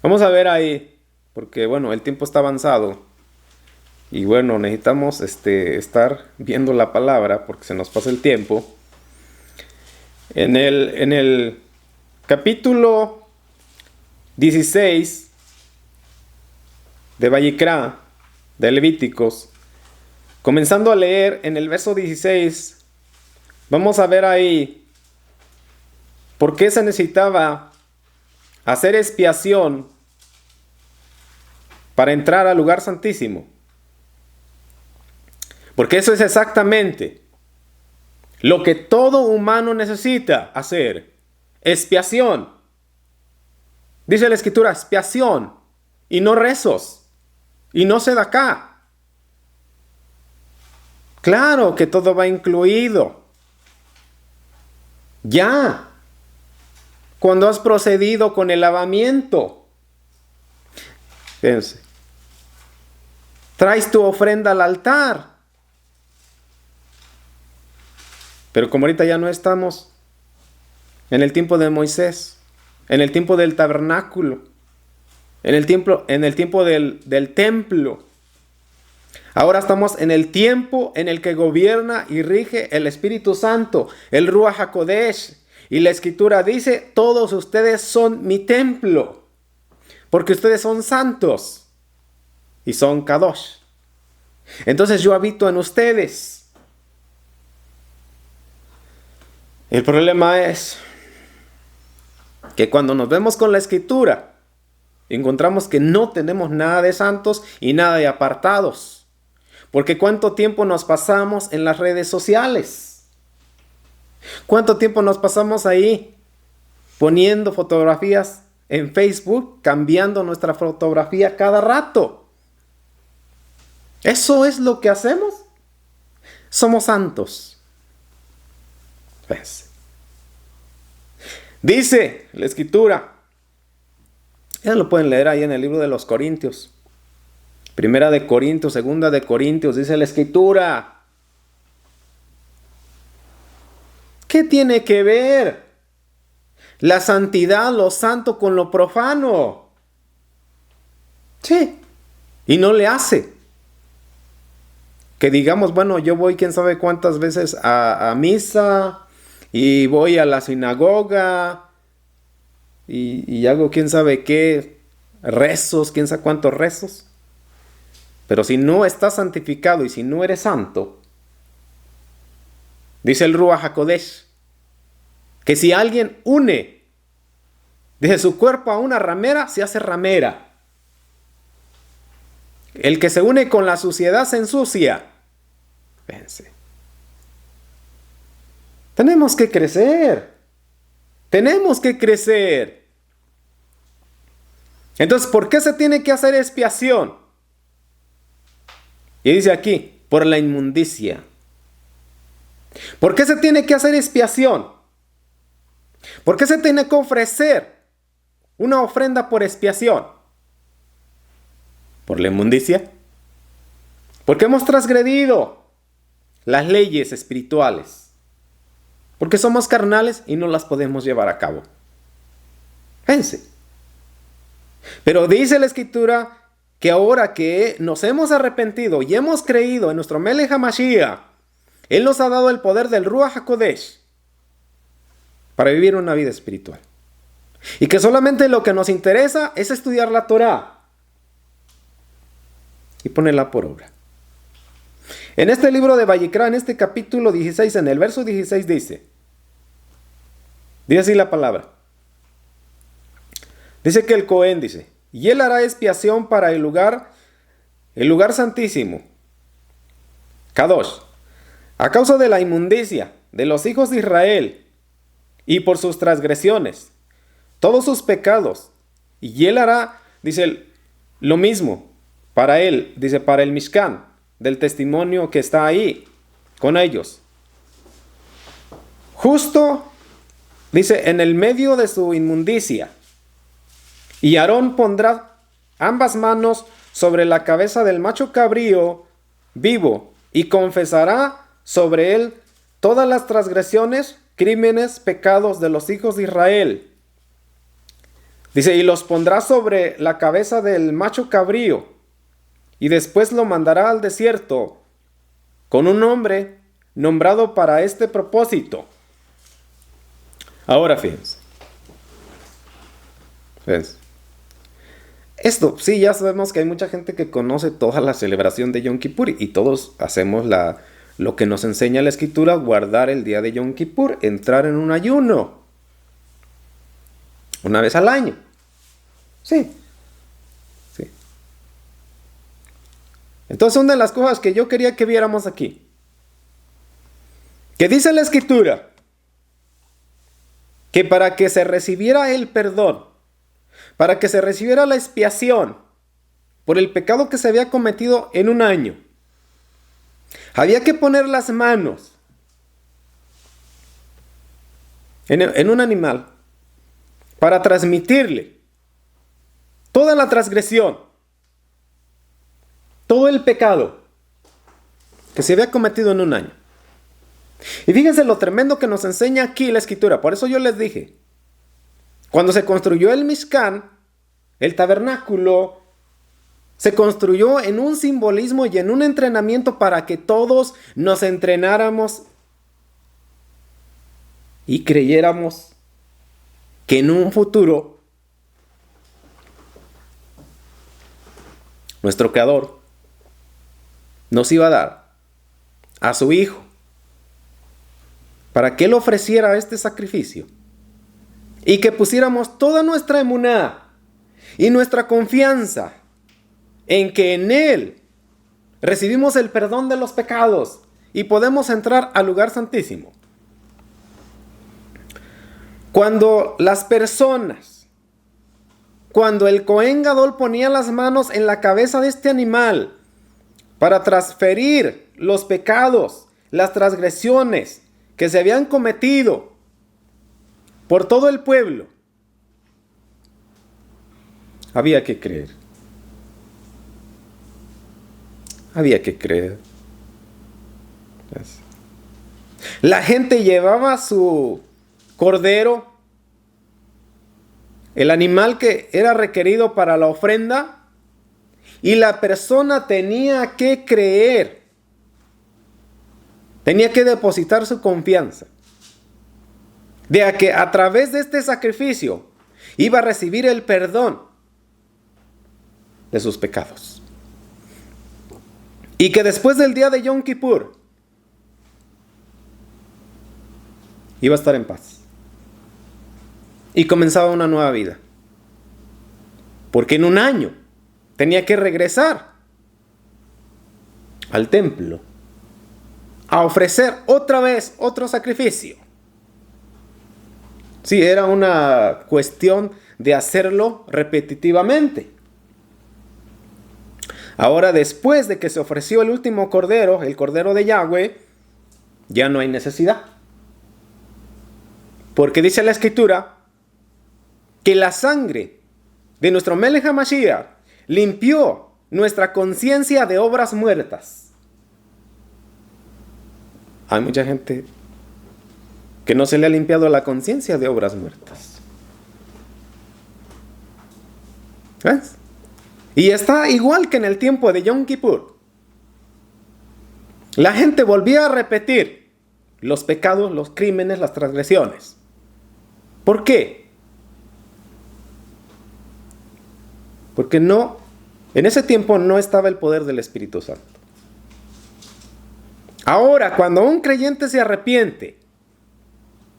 Vamos a ver ahí, porque bueno, el tiempo está avanzado y bueno, necesitamos estar viendo la palabra porque se nos pasa el tiempo. En el capítulo 16 de Vayikra, de Levíticos, comenzando a leer en el verso 16, vamos a ver ahí por qué se necesitaba hacer expiación para entrar al lugar santísimo. Porque eso es exactamente lo que todo humano necesita hacer. Expiación. Dice la Escritura, expiación. Y no rezos. Y no sedacá. Claro que todo va incluido. Ya. Cuando has procedido con el lavamiento. Fíjense. Traes tu ofrenda al altar. Pero como ahorita ya no estamos en el tiempo de Moisés, en el tiempo del tabernáculo, en el tiempo del templo. Ahora estamos en el tiempo en el que gobierna y rige el Espíritu Santo, el Ruach HaKodesh. Y la Escritura dice, todos ustedes son mi templo, porque ustedes son santos y son Kadosh. Entonces yo habito en ustedes. El problema es que cuando nos vemos con la Escritura, encontramos que no tenemos nada de santos y nada de apartados. Porque ¿cuánto tiempo nos pasamos en las redes sociales? ¿Cuánto tiempo nos pasamos ahí poniendo fotografías en Facebook, cambiando nuestra fotografía cada rato? ¿Eso es lo que hacemos? Somos santos. ¿Ves? Dice la Escritura, ya lo pueden leer ahí en el libro de los Corintios, Primera de Corintios, segunda de Corintios, dice la Escritura. ¿Qué tiene que ver la santidad, lo santo con lo profano? Sí, y no le hace. Que digamos, bueno, yo voy quién sabe cuántas veces a misa y voy a la sinagoga y hago quién sabe qué rezos, quién sabe cuántos rezos. Pero si no estás santificado y si no eres santo, dice el Ruach HaKodesh, que si alguien une desde su cuerpo a una ramera, se hace ramera. El que se une con la suciedad se ensucia. Fíjense. Tenemos que crecer. Tenemos que crecer. Entonces, ¿por qué se tiene que hacer expiación? Y dice aquí, por la inmundicia. ¿Por qué se tiene que hacer expiación? ¿Por qué se tiene que ofrecer una ofrenda por expiación? ¿Por la inmundicia? Porque hemos transgredido las leyes espirituales. Porque somos carnales y no las podemos llevar a cabo. Fíjense. Pero dice la Escritura que ahora que nos hemos arrepentido y hemos creído en nuestro Melech HaMashiach, Él nos ha dado el poder del Ruach HaKodesh para vivir una vida espiritual. Y que solamente lo que nos interesa es estudiar la Torah y ponerla por obra. En este libro de Vayikra, en este capítulo 16, en el verso 16 dice así la palabra. Dice que el Cohen dice, y él hará expiación para el lugar santísimo, Kadosh, a causa de la inmundicia de los hijos de Israel y por sus transgresiones, todos sus pecados. Y él hará, dice, lo mismo para él, dice, para el Mishkan, del testimonio que está ahí con ellos. Justo, dice, en el medio de su inmundicia. Y Aarón pondrá ambas manos sobre la cabeza del macho cabrío vivo y confesará sobre él todas las transgresiones, crímenes, pecados de los hijos de Israel. Dice, y los pondrá sobre la cabeza del macho cabrío y después lo mandará al desierto con un hombre nombrado para este propósito. Ahora fíjense. Esto, sí, ya sabemos que hay mucha gente que conoce toda la celebración de Yom Kippur y todos hacemos lo que nos enseña la Escritura, guardar el día de Yom Kippur, entrar en un ayuno una vez al año. Sí. Entonces, una de las cosas que yo quería que viéramos aquí, que dice la Escritura, que para que se recibiera el perdón, para que se recibiera la expiación por el pecado que se había cometido en un año, había que poner las manos en un animal para transmitirle toda la transgresión, todo el pecado que se había cometido en un año. Y fíjense lo tremendo que nos enseña aquí la Escritura. Por eso yo les dije, cuando se construyó el Mishkan, el tabernáculo, se construyó en un simbolismo y en un entrenamiento para que todos nos entrenáramos y creyéramos que en un futuro nuestro Creador nos iba a dar a su Hijo para que Él ofreciera este sacrificio y que pusiéramos toda nuestra emuná y nuestra confianza en que en Él recibimos el perdón de los pecados y podemos entrar al lugar santísimo. Cuando el Cohen Gadol ponía las manos en la cabeza de este animal para transferir los pecados, las transgresiones que se habían cometido por todo el pueblo, había que creer. Había que creer. La gente llevaba su cordero, el animal que era requerido para la ofrenda, y la persona tenía que creer, tenía que depositar su confianza de que a través de este sacrificio iba a recibir el perdón de sus pecados. Y que después del día de Yom Kippur iba a estar en paz. Y comenzaba una nueva vida. Porque en un año tenía que regresar al templo a ofrecer otra vez otro sacrificio. Sí, era una cuestión de hacerlo repetitivamente. Ahora, después de que se ofreció el último cordero, el cordero de Yahweh, ya no hay necesidad. Porque dice la Escritura que la sangre de nuestro Melech HaMashiach limpió nuestra conciencia de obras muertas. Hay mucha gente que no se le ha limpiado la conciencia de obras muertas. ¿Ves? Y está igual que en el tiempo de Yom Kippur. La gente volvía a repetir los pecados, los crímenes, las transgresiones. ¿Por qué? Porque en ese tiempo no estaba el poder del Espíritu Santo. Ahora, cuando un creyente se arrepiente,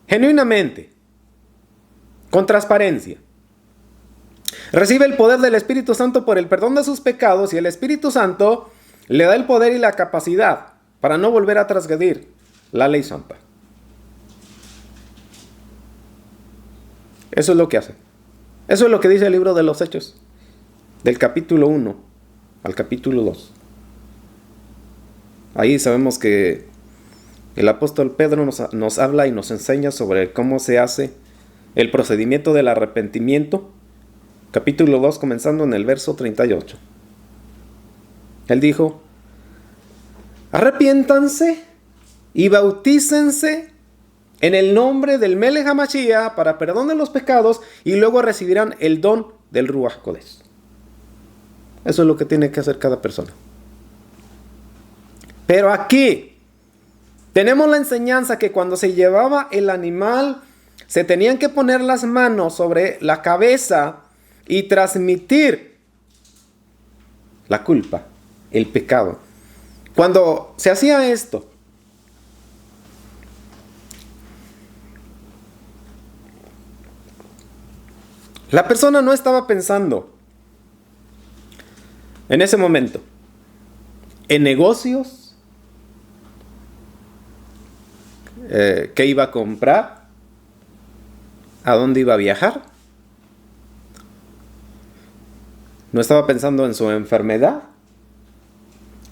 genuinamente, con transparencia, recibe el poder del Espíritu Santo por el perdón de sus pecados, y el Espíritu Santo le da el poder y la capacidad para no volver a transgredir la ley santa. Eso es lo que hace. Eso es lo que dice el libro de los Hechos, del capítulo 1 al capítulo 2. Ahí sabemos que el apóstol Pedro nos habla y nos enseña sobre cómo se hace el procedimiento del arrepentimiento. Capítulo 2, comenzando en el verso 38. Él dijo: arrepiéntanse y bautícense en el nombre del Melech HaMashiach para perdón de los pecados, y luego recibirán el don del Ruach Kodesh. Eso es lo que tiene que hacer cada persona. Pero aquí tenemos la enseñanza que cuando se llevaba el animal, se tenían que poner las manos sobre la cabeza y transmitir la culpa, el pecado. Cuando se hacía esto, la persona no estaba pensando en ese momento en negocios, qué iba a comprar, a dónde iba a viajar. No estaba pensando en su enfermedad,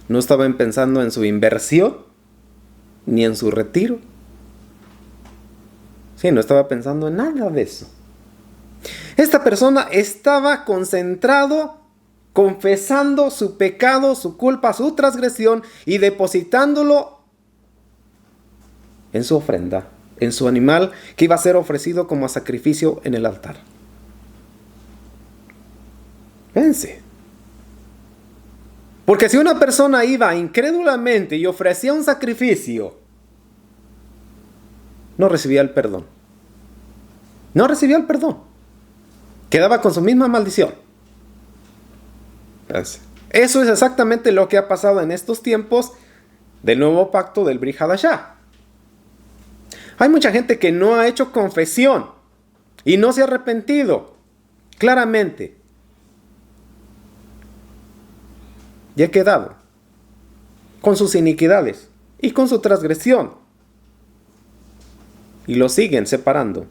no estaba pensando en su inversión, ni en su retiro. Sí, no estaba pensando en nada de eso. Esta persona estaba concentrado, confesando su pecado, su culpa, su transgresión, y depositándolo en su ofrenda, en su animal que iba a ser ofrecido como sacrificio en el altar. Fíjense. Porque si una persona iba incrédulamente y ofrecía un sacrificio, no recibía el perdón. No recibía el perdón. Quedaba con su misma maldición. Eso es exactamente lo que ha pasado en estos tiempos del nuevo pacto del Brit Hadashah. Hay mucha gente que no ha hecho confesión y no se ha arrepentido claramente. Y ha quedado con sus iniquidades y con su transgresión. Y lo siguen separando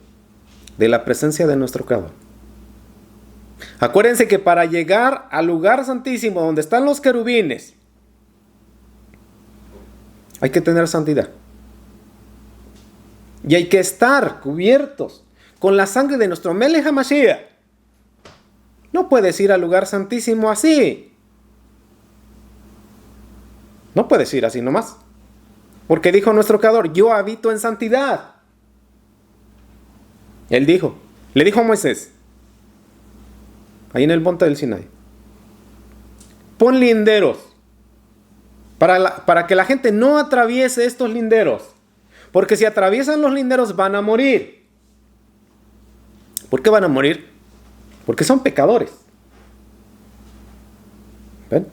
de la presencia de nuestro Creador. Acuérdense que para llegar al lugar santísimo donde están los querubines, hay que tener santidad. Y hay que estar cubiertos con la sangre de nuestro Melech HaMashiach. No puedes ir al lugar santísimo así. No puedes ir así nomás. Porque dijo nuestro Creador, yo habito en santidad. Él dijo, le dijo a Moisés, ahí en el monte del Sinaí, pon linderos para que la gente no atraviese estos linderos. Porque si atraviesan los linderos van a morir. ¿Por qué van a morir? Porque son pecadores. ¿Ven?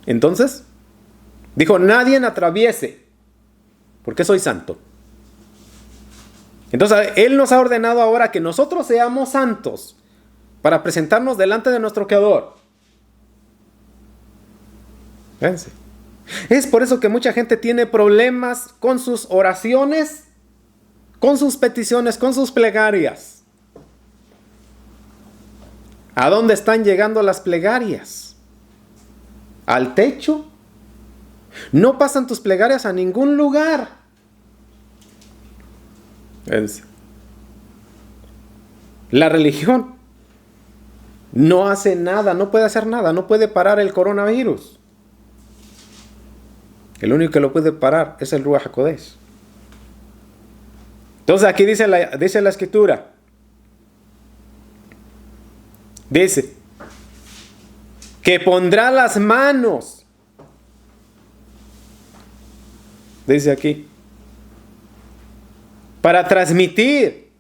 Entonces, dijo, nadie atraviese, porque soy santo. Entonces, Él nos ha ordenado ahora que nosotros seamos santos para presentarnos delante de nuestro Creador. Fíjense. Es por eso que mucha gente tiene problemas con sus oraciones, con sus peticiones, con sus plegarias. ¿A dónde están llegando las plegarias? ¿Al techo? No pasan tus plegarias a ningún lugar. La religión no hace nada, no puede hacer nada, no puede parar el coronavirus. El único que lo puede parar es el Ruach HaKodesh. Entonces aquí dice la Escritura. Dice que pondrá las manos. Dice aquí. Para transmitir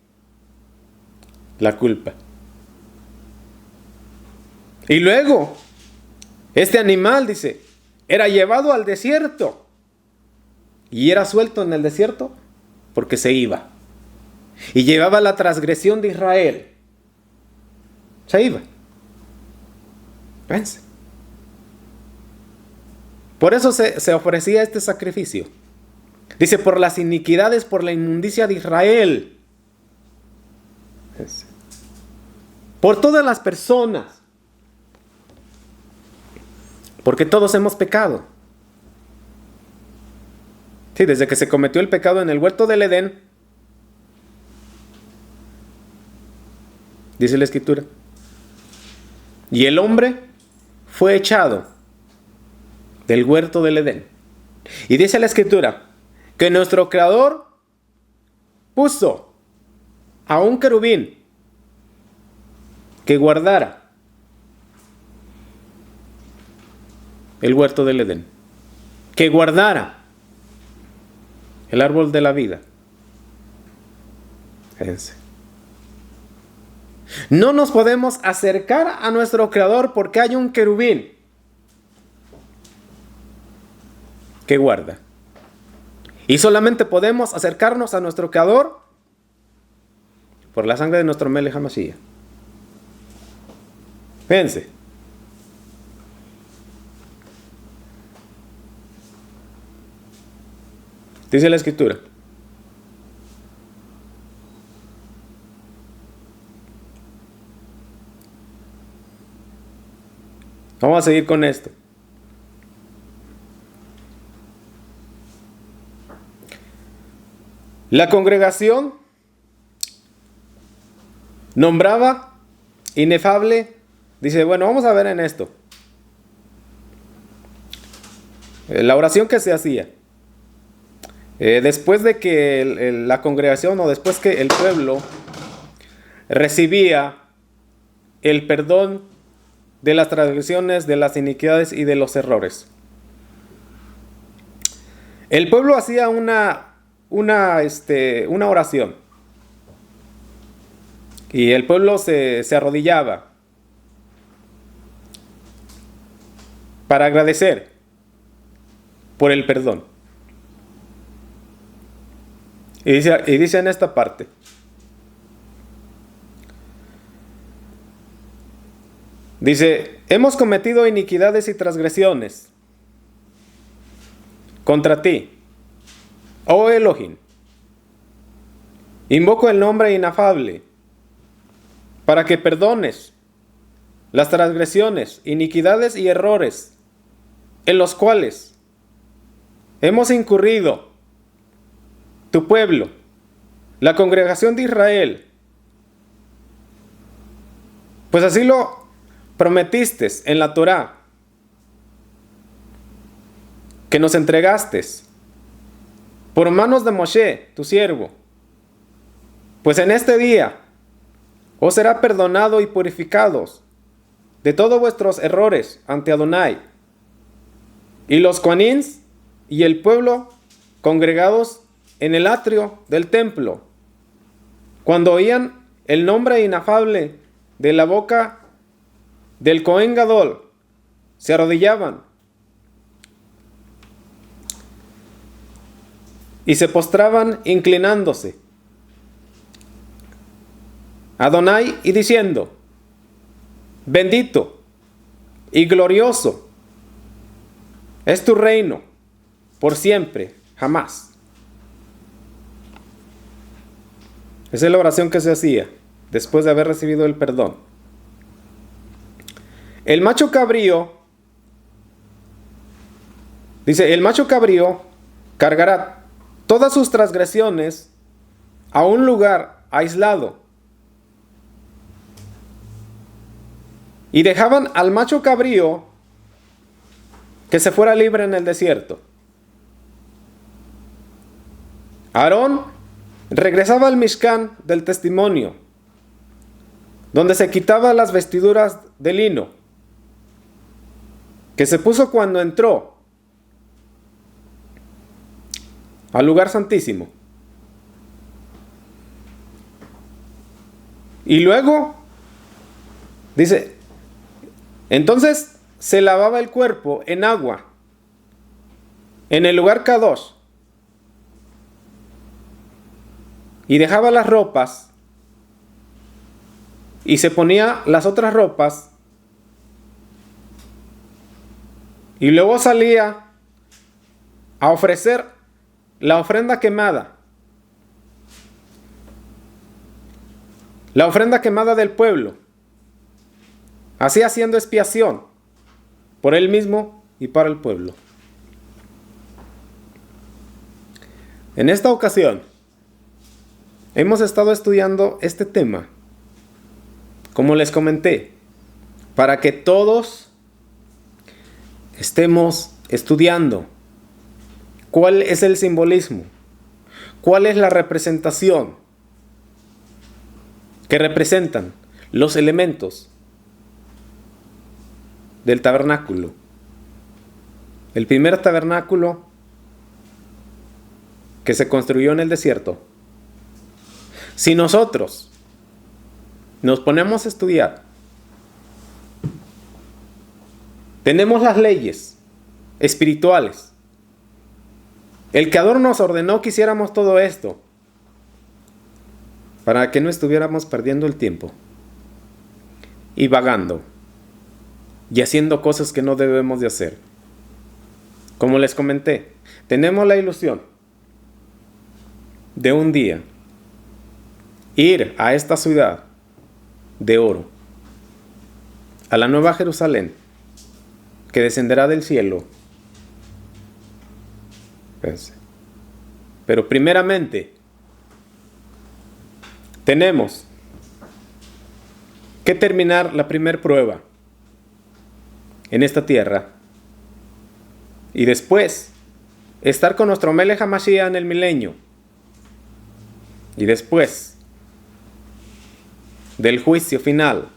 la culpa. Y luego, este animal, dice, era llevado al desierto. Y era suelto en el desierto porque se iba. Y llevaba la transgresión de Israel. Se iba. Fíjense. Por eso se ofrecía este sacrificio. Dice, por las iniquidades, por la inmundicia de Israel. Fíjense. Por todas las personas. Porque todos hemos pecado. Sí, desde que se cometió el pecado en el huerto del Edén, dice la Escritura, y el hombre fue echado del huerto del Edén. Y dice la Escritura que nuestro Creador puso a un querubín que guardara el huerto del Edén, que guardara el árbol de la vida. Fíjense. No nos podemos acercar a nuestro Creador porque hay un querubín que guarda. Y solamente podemos acercarnos a nuestro Creador por la sangre de nuestro Melech HaMashiach. Fíjense. Dice la Escritura. Vamos a seguir con esto. La congregación nombraba inefable. Dice, bueno, vamos a ver en esto. La oración que se hacía. Después de que la congregación o después que el pueblo recibía el perdón de las transgresiones, de las iniquidades y de los errores. El pueblo hacía una oración. Y el pueblo se arrodillaba para agradecer por el perdón. Y dice en esta parte. Dice, hemos cometido iniquidades y transgresiones contra ti, oh Elohim. Invoco el nombre inafable para que perdones las transgresiones, iniquidades y errores en los cuales hemos incurrido tu pueblo, la congregación de Israel. Pues así lo prometiste en la Torá. que nos entregaste por manos de Moshe, tu siervo. Pues en este día os será perdonado y purificados de todos vuestros errores ante Adonai. Y los Kohanins y el pueblo congregados en el atrio del templo, cuando oían el nombre inafable de la boca del Cohen Gadol, se arrodillaban y se postraban inclinándose a Adonai y diciendo: bendito y glorioso es tu reino por siempre, jamás. Esa es la oración que se hacía después de haber recibido el perdón. El macho cabrío, dice, el macho cabrío cargará todas sus transgresiones a un lugar aislado. Y dejaban al macho cabrío que se fuera libre en el desierto. Aarón regresaba al Mishkan del testimonio, donde se quitaba las vestiduras de lino que se puso cuando entró al lugar santísimo. Y luego dice, entonces se lavaba el cuerpo en agua en el lugar Kadosh y dejaba las ropas y se ponía las otras ropas y luego salía a ofrecer la ofrenda quemada, la ofrenda quemada del pueblo, así haciendo expiación por él mismo y para el pueblo. En esta ocasión hemos estado estudiando este tema, como les comenté, para que todos estemos estudiando cuál es el simbolismo, cuál es la representación que representan los elementos del tabernáculo. El primer tabernáculo que se construyó en el desierto. Si nosotros nos ponemos a estudiar, tenemos las leyes espirituales. El Creador nos ordenó que hiciéramos todo esto para que no estuviéramos perdiendo el tiempo y vagando y haciendo cosas que no debemos de hacer. Como les comenté, tenemos la ilusión de un día ir a esta ciudad de oro, a la nueva Jerusalén, que descenderá del cielo. Pero primeramente tenemos que terminar la primer prueba en esta tierra y después estar con nuestro Melech HaMashiach en el milenio y después del juicio final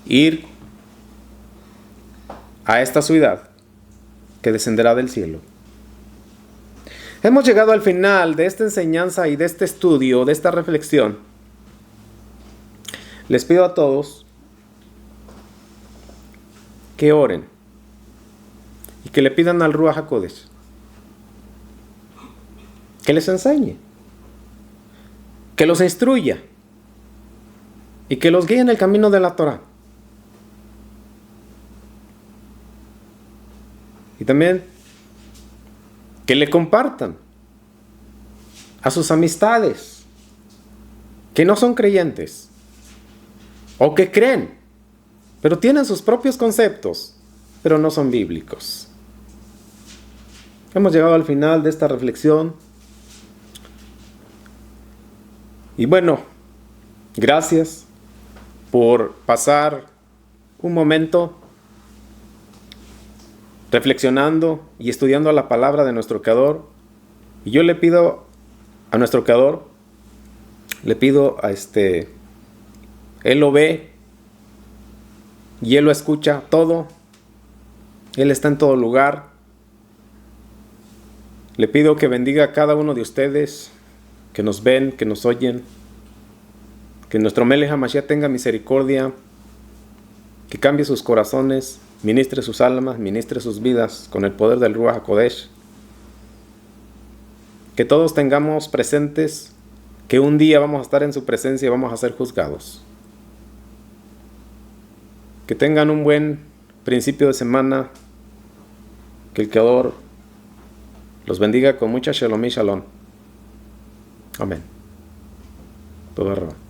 ir a esta ciudad que descenderá del cielo. Hemos llegado al final de esta enseñanza y de este estudio, de esta reflexión. Les pido a todos que oren y que le pidan al Ruach HaKodesh que les enseñe, que los instruya y que los guíe en el camino de la Torah. Y también que le compartan a sus amistades que no son creyentes o que creen, pero tienen sus propios conceptos, pero no son bíblicos. Hemos llegado al final de esta reflexión. Y bueno, gracias por pasar un momento reflexionando y estudiando la palabra de nuestro Creador. Y yo le pido a nuestro Creador, le pido a Él lo ve y Él lo escucha todo. Él está en todo lugar. Le pido que bendiga a cada uno de ustedes que nos ven, que nos oyen. Que nuestro Melech HaMashiach tenga misericordia, que cambie sus corazones, ministre sus almas, ministre sus vidas con el poder del Ruach HaKodesh. Que todos tengamos presentes que un día vamos a estar en su presencia y vamos a ser juzgados. Que tengan un buen principio de semana. Que el Creador los bendiga con mucha shalom y shalom. Amén. Todo arriba.